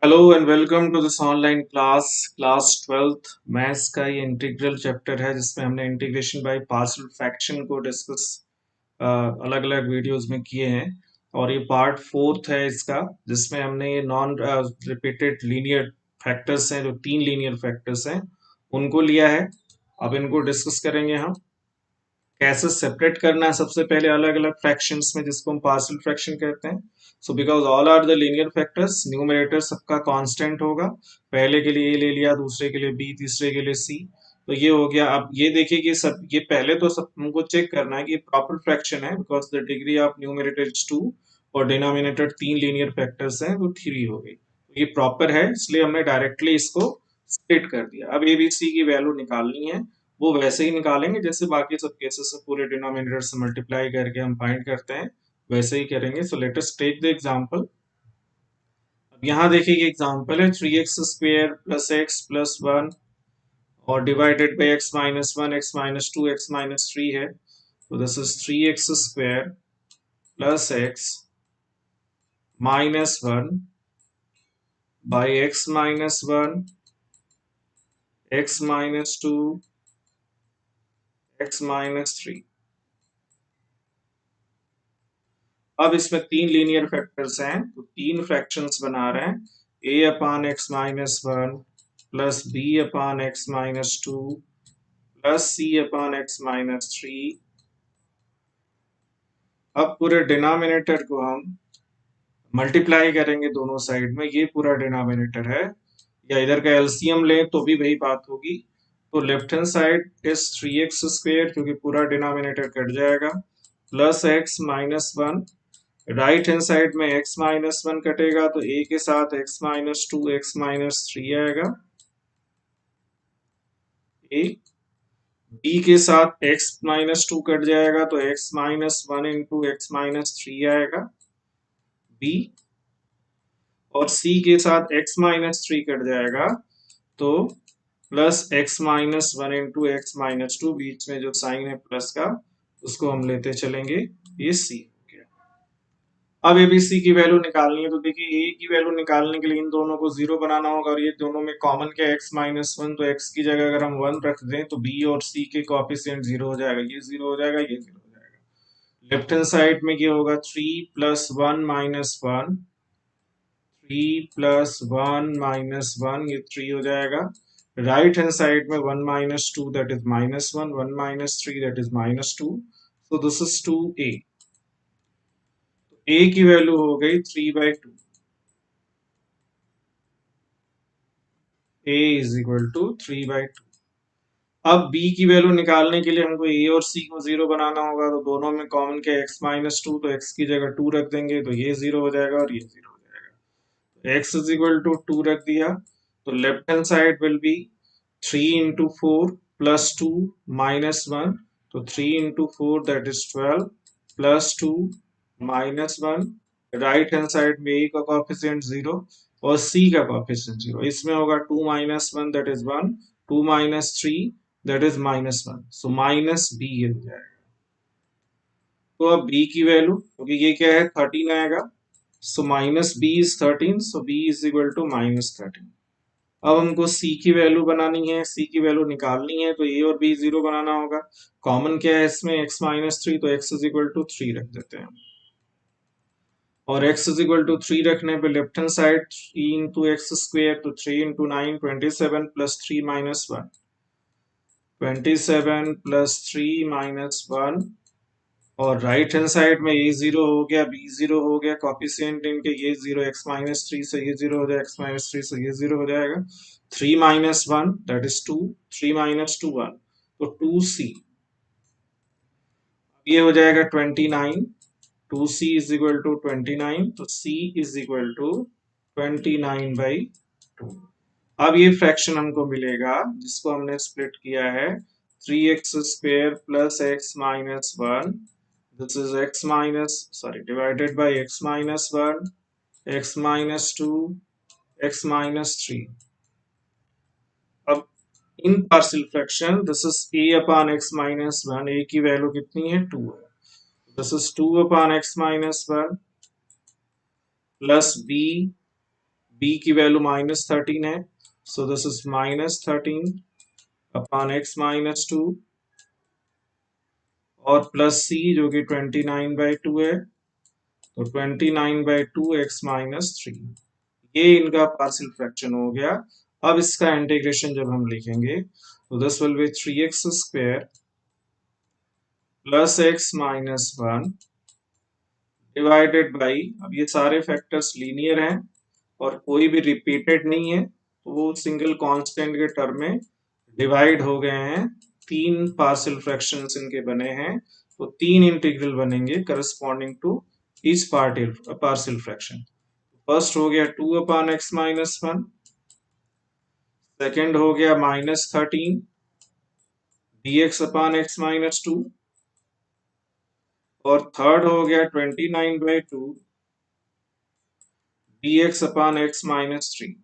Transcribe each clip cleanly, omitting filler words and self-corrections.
Hello and welcome to this online class 12th maths का ये integral chapter है जिसमें हमने इंटीग्रेशन बाय पार्शियल फ्रैक्शन को डिस्कस अलग अलग वीडियोस में किए हैं। और ये पार्ट फोर्थ है इसका, जिसमें हमने ये नॉन रिपीटेड लीनियर फैक्टर्स हैं, जो तीन लीनियर फैक्टर्स हैं उनको लिया है। अब इनको डिस्कस करेंगे हम कैसे सेपरेट करना है सबसे पहले अलग अलग फ्रैक्शंस में, जिसको हम पार्शियल फ्रैक्शन कहते हैं। So because all are the linear factors, numerator सबका कांस्टेंट होगा। पहले के लिए ए ले लिया, दूसरे के लिए बी, तीसरे के लिए सी। तो ये हो गया। अब ये देखिए कि सब ये पहले तो सब हमको चेक करना है कि प्रॉपर फ्रैक्शन है, because the degree of numerator is 2 और डिनोमिनेटर तीन लीनियर फैक्टर्स हैं तो 3 हो गई। तो ये प्रॉपर है, इसलिए हमने डायरेक्टली इसको स्प्लिट कर दिया। अब ए बी सी की वैल्यू निकालनी है, वो वैसे ही निकालेंगे जैसे बाकी सब केसेस से पूरे डिनोमिनेटर से मल्टीप्लाई करके हम फाइंड करते हैं, वैसे ही करेंगे। So let us take the example. अब यहाँ देखिए ये एग्जांपल है 3x square plus x plus one और divided by x minus one, x minus two, x minus three है। तो this is 3x square plus x minus one by x minus one, x minus two, x minus three. अब इसमें तीन linear factors हैं तो तीन fractions बना रहे हैं। a upon x minus one plus B upon x minus two plus C upon x minus three. अब पूरे डिनोमिनेटर को हम मल्टीप्लाई करेंगे दोनों साइड में, ये पूरा डिनोमिनेटर है। या इधर का एलसीएम लें तो भी वही बात होगी। तो left hand side is 3x square, क्योंकि पूरा डिनोमिनेटर कट जाएगा, plus x minus one. Right hand side में x माइनस वन कटेगा तो a के साथ x minus two, x minus three आएगा। a b के साथ x माइनस टू कट जाएगा तो x minus one into x minus three आएगा b। और c के साथ x माइनस थ्री कट जाएगा तो plus x minus one into x minus two, बीच में जो साइन है प्लस का उसको हम लेते चलेंगे, ये c। अब एबीसी की वैल्यू निकालनी है तो देखिए ए की वैल्यू निकालने के लिए इन दोनों को जीरो बनाना होगा, और ये दोनों में कॉमन क्या है, एक्स माइनस वन। तो एक्स की जगह अगर हम वन रख दें तो बी और सी के कोएफिशिएंट जीरो हो जाएगा, ये जीरो हो जाएगा, ये जीरो हो जाएगा। लेफ्ट हैंड साइड में ये होगा three plus one minus one, three plus one minus one, ये थ्री हो जाएगा। राइट हैंड साइड में one minus two that is minus one, one minus three that is minus two. So this is two A. A की वैल्यू हो गई three by two. a is equal to three by two. अब b की वैल्यू निकालने के लिए हमको a और c को जीरो बनाना होगा, तो दोनों में कॉमन क्या है, x माइनस टू, तो x की जगह टू रख देंगे तो ये जीरो हो जाएगा और ये जीरो हो जाएगा। तो x is equal to two रख दिया तो left hand side will be three into four plus two minus one. तो three into four that is 12 plus two minus one. Right hand side में a का coefficient zero और c का coefficient zero, इसमें होगा two minus one that is one, two minus three that is minus one, so minus B हो जाएगा। तो अब b की वैल्यू, क्योंकि ये क्या है 13 आएगा, so minus B is 13, so b is equal to minus 13। अब हमको c की वैल्यू बनानी है, c की वैल्यू निकालनी है तो a और b जीरो बनाना होगा। कॉमन क्या है इसमें, x माइनस थ्री, तो x is equal to three रख देते हैं। और x is equal to three रखने पे left hand side three into x square, तो three into nine 27 plus three minus one, 27 plus three minus one. और right hand side में a zero हो गया, b जीरो हो गया, कॉफिशिएंट इनके ये जीरो, x माइनस थ्री से ये जीरो हो जाएगा, x माइनस थ्री से ये जीरो हो जाएगा। Three minus one that is two, three minus two one, तो टू सी, ये हो जाएगा 29। Two C is equal to 29, तो c is equal to 29 by two. अब ये फ्रैक्शन हमको मिलेगा जिसको हमने स्प्लिट किया है, three x square plus x minus one, this is x minus sorry divided by x minus one, x minus two, x minus three. अब इन partial fraction this is a upon x minus one, a की वैल्यू कितनी है, two है, this is two upon x minus one plus b b की value -13 है, so this is -13 upon x -2 और प्लस c जो कि 29/2 है, तो 29/2 x-3, ये इनका पार्शियल फ्रैक्शन हो गया। अब इसका इंटीग्रेशन जब हम लिखेंगे तो this will be 3x² plus x-1 divided by, अब ये सारे फैक्टर्स लीनियर हैं और कोई भी रिपीटेड नहीं है, तो वो सिंगल कांस्टेंट के टर्म में डिवाइड हो गए हैं। तीन पार्शियल फ्रैक्शंस इनके बने हैं, तो तीन इंटीग्रल बनेंगे corresponding to each partial fraction. First हो गया 2/x-1, सेकेंड हो गया -13 dx/x-2 और थर्ड हो गया 29/2 dx/x-3।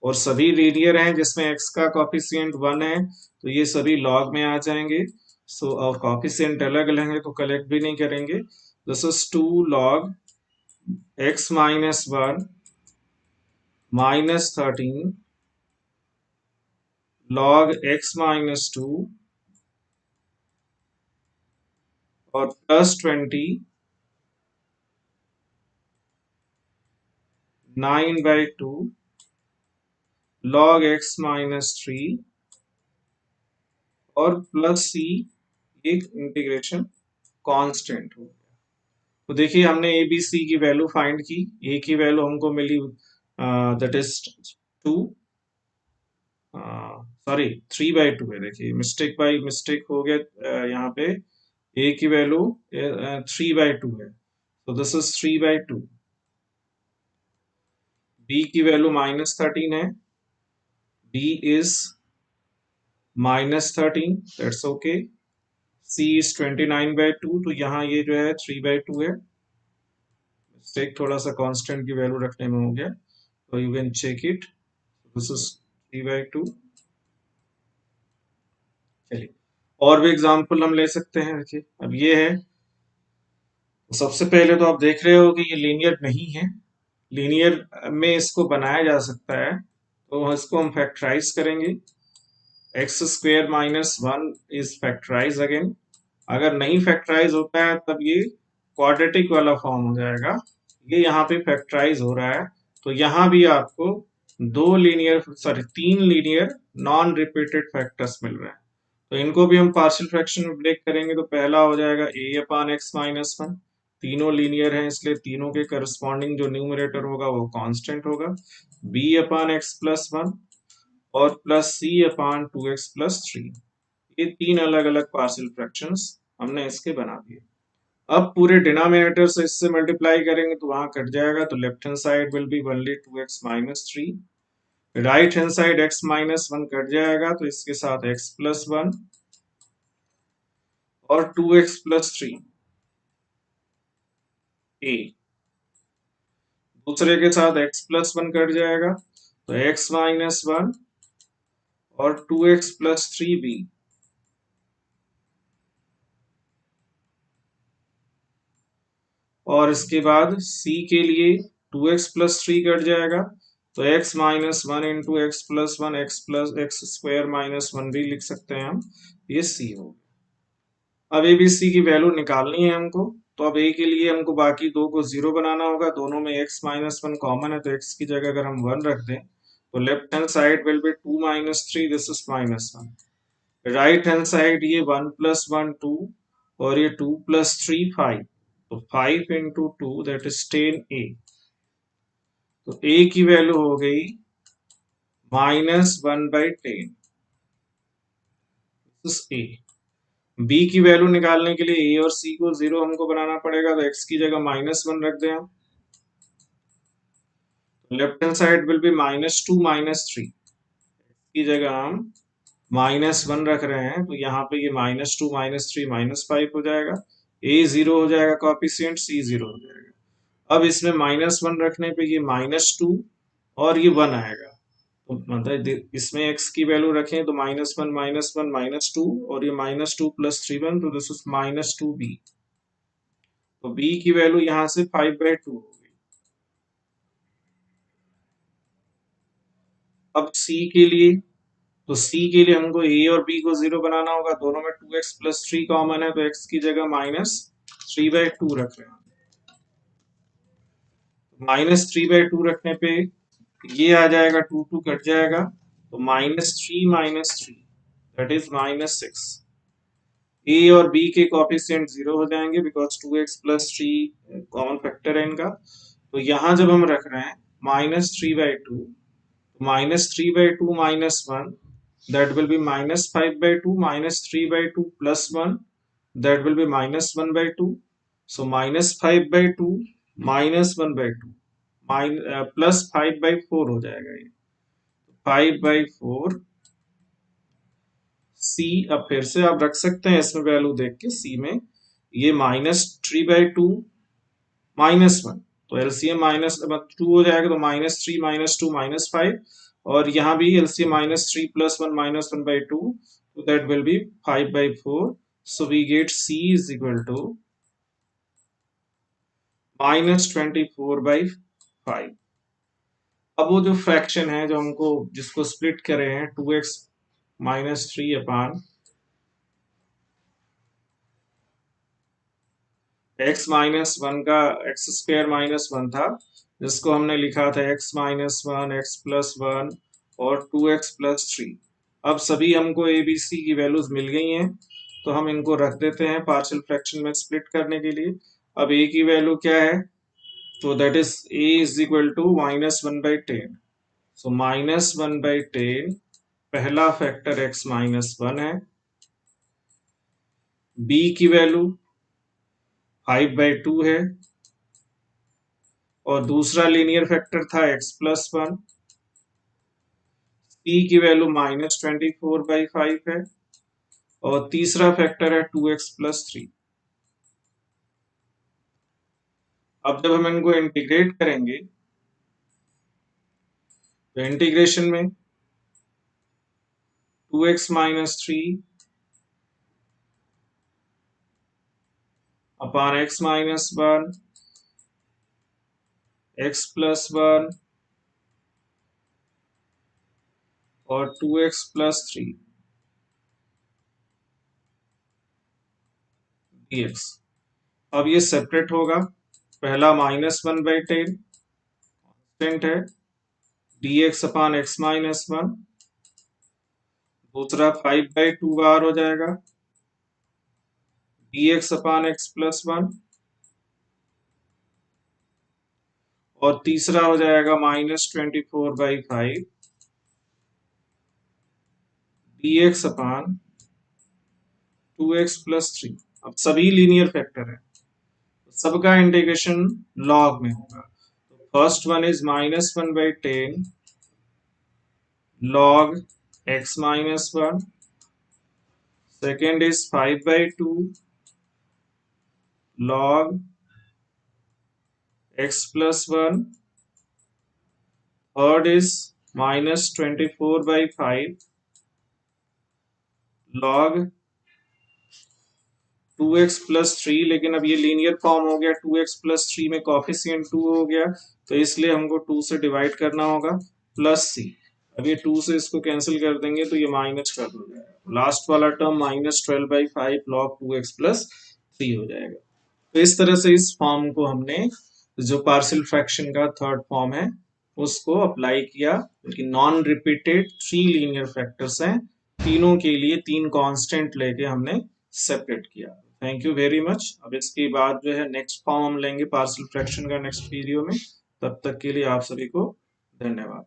और सभी लीनियर हैं जिसमें x का कॉफिशिएंट 1 है, तो ये सभी लॉग में आ जाएंगे। सो और कॉफिशिएंट अलग अलग है तो कलेक्ट भी नहीं करेंगे। This is 2 log x-1 -13 log x-2 और प्लस 29/2 log x-3 और प्लस c, एक इंटीग्रेशन कांस्टेंट हो। तो देखिए हमने ए बी सी की वैल्यू फाइंड की। ए की वैल्यू हमको मिली दैट इज 2, सॉरी 3/2 है। देखिए मिस्टेक बाई मिस्टेक हो गया, यहाँ पे ए की वैल्यू 3/2 है, तो दिस इज 3/2। बी की वैल्यू -13 है, B is -13, that's okay. C is 29/2, तो यहाँ ये जो है 3/2 है, मिस्टेक थोड़ा सा कांस्टेंट की वैल्यू रखने में हो गया, तो you can check it, this is 3/2। चलिए और भी एग्जांपल हम ले सकते हैं। देखिए अब ये है, तो सबसे पहले तो आप देख रहे हो कि ये लीनियर नहीं है। लीनियर में इसको बनाया जा सकता है, तो इसको हम फैक्टराइज करेंगे। x² - 1 is factorise again. अगर नहीं फैक्टराइज होता है तब ये क्वाड्रेटिक वाला फॉर्म हो जाएगा। ये यहाँ पे फैक्टराइज हो रहा है, तो यहाँ भी आपको तीन लीनियर नॉन रिपीटेड फैक्टर्स मिल रहे हैं। तो इनको भी हम पार्शियल फ्रैक्शन में ब्रेक करेंगे, तो पहला हो जाएगा a/x-1। तीनों लीनियर हैं इसलिए तीनों के करस्पॉन्डिंग जो न्यूमरेटर होगा वो कांस्टेंट होगा, b/x+1 और प्लस c/2x+3। ये तीन अलग अलग पार्शियल फ्रैक्शंस हमने इसके बना दिए। अब पूरे डिनोमिनेटर से इससे मल्टीप्लाई करेंगे तो वहां कट जाएगा, तो left hand side will B only 2x-3, right hand side x-1 cut जाएगा तो इसके साथ x+1 और 2x+3 a, दूसरे के साथ x+1 कट जाएगा तो x-1 और 2x+3 b, और इसके बाद c के लिए 2x+3 कट जाएगा तो x-1 इंटू x+1 x+x² - 1 भी लिख सकते हैं हम, ये c हो। अब ए बी सी की वैल्यू निकालनी है हमको, तो अब ए के लिए हमको बाकी दो को 0 बनाना होगा। दोनों में x-1 कॉमन है, तो x की जगह अगर हम 1 रख दें तो left hand side will B 2 - 3, this is -1। Right hand side ये 1 + 1 2 और ये 2 + 3 5, तो 5 इंटू 2 दैट इज 10a। तो a की वैल्यू हो गई -1/10, दिस इज a। b की वैल्यू निकालने के लिए a और c को 0 हमको बनाना पड़ेगा, तो x की जगह -1 रख दें हम। Left hand side will B -2 - 3, की जगह हम -1 रख रहे हैं, तो यहाँ पे ये -2 - 3 -5 हो जाएगा। a 0 हो जाएगा कॉफिशिएंट, c 0 हो जाएगा। अब इसमें -1 रखने पे ये -2 और ये 1 आएगा, तो मतलब इसमें x की वैल्यू रखें तो -1 -1 -2 और ये -2 + 3 1, तो दिस इज -2b। तो b की वैल्यू यहाँ से 5/2 हो गई। अब सी के लिए, तो सी के लिए हमको ए और बी को 0 बनाना होगा। दोनों में 2x+3 कॉमन है, तो x की जगह -3/2 रख रहे हैं। -3/2 रखने पे ये आ जाएगा, 2 कट जाएगा, तो -3 दैट इज -6। ए और बी के कोएफिशिएंट 0 हो जाएंगे बिकॉज 2x+3 कॉमन फैक्टर है इनका। तो यहाँ जब हम रख रहे हैं -3/2, -3/2 -1, that will be -5/2, -3/2 +1, that will be -1/2. So -5/2 -1/2 +5/4 हो जाएगा ये, 5/4 सी। अब फिर से आप रख सकते हैं इसमें वैल्यू देख के, सी में ये -3/2 -1, तो एलसीएम -2 हो जाएगा, तो -3 -2 -5, और यहाँ भी LCM -3 +1 -1/2, so that will be 5/4. So we get C is equal to -24/5। अब वो जो फ्रैक्शन है जो हमको जिसको स्प्लिट करे हैं 2x-3 अपान x-1 का x² - 1 था, जिसको हमने लिखा था x-1 x+1 और 2x+3। अब सभी हमको ए बी सी की वैल्यूज मिल गई हैं, तो हम इनको रख देते हैं पार्शियल फ्रैक्शन में स्प्लिट करने के लिए। अब ए की वैल्यू क्या है, तो that is a is equal to -1/10। So -1/10 पहला फैक्टर x-1 है, b की वैल्यू 5/2 है, और दूसरा लीनियर फैक्टर था x+1, c की वैल्यू -24/5 है, और तीसरा फैक्टर है 2x+3। अब जब हम इनको इंटीग्रेट करेंगे, तो इंटीग्रेशन में 2x-3 अपान x-1 x+1 और 2x+3 dx। अब ये सेपरेट होगा, पहला -1/10 कांस्टेंट है, dx अपान x-1, दूसरा 5/2 बार हो जाएगा, dx अपान x+1, और तीसरा हो जाएगा -24/5 dx अपान 2x+3। अब सभी लीनियर फैक्टर है, सबका इंटीग्रेशन लॉग में होगा। तो first one is -1/10 log x-1, second is 5/2 log x+1, third is -24/5 log 2x+3, लेकिन अब ये लीनियर फॉर्म हो गया, 2x+3 में कॉफिशिएंट 2 हो गया, तो इसलिए हमको 2 से डिवाइड करना होगा, प्लस सी। अब ये 2 से इसको कैंसिल कर देंगे तो ये माइनस कर हो जाएगा, लास्ट वाला टर्म -12/5 log 2x+3 हो जाएगा। तो इस तरह से इस फॉर्म को हमने, जो पार्शियल फ्रैक्शन का थर्ड फॉर्म है, उसको अप्लाई किया, क्योंकि नॉन रिपीटेड 3 लीनियर फैक्टर्स हैं, तीनों के लिए 3 कांस्टेंट लेके हमने सेपरेट किया। Thank you very much. अब इसके बाद जो है नेक्स्ट फॉर्म हम लेंगे पार्शियल फ्रैक्शन का नेक्स्ट वीडियो में। तब तक के लिए आप सभी को धन्यवाद।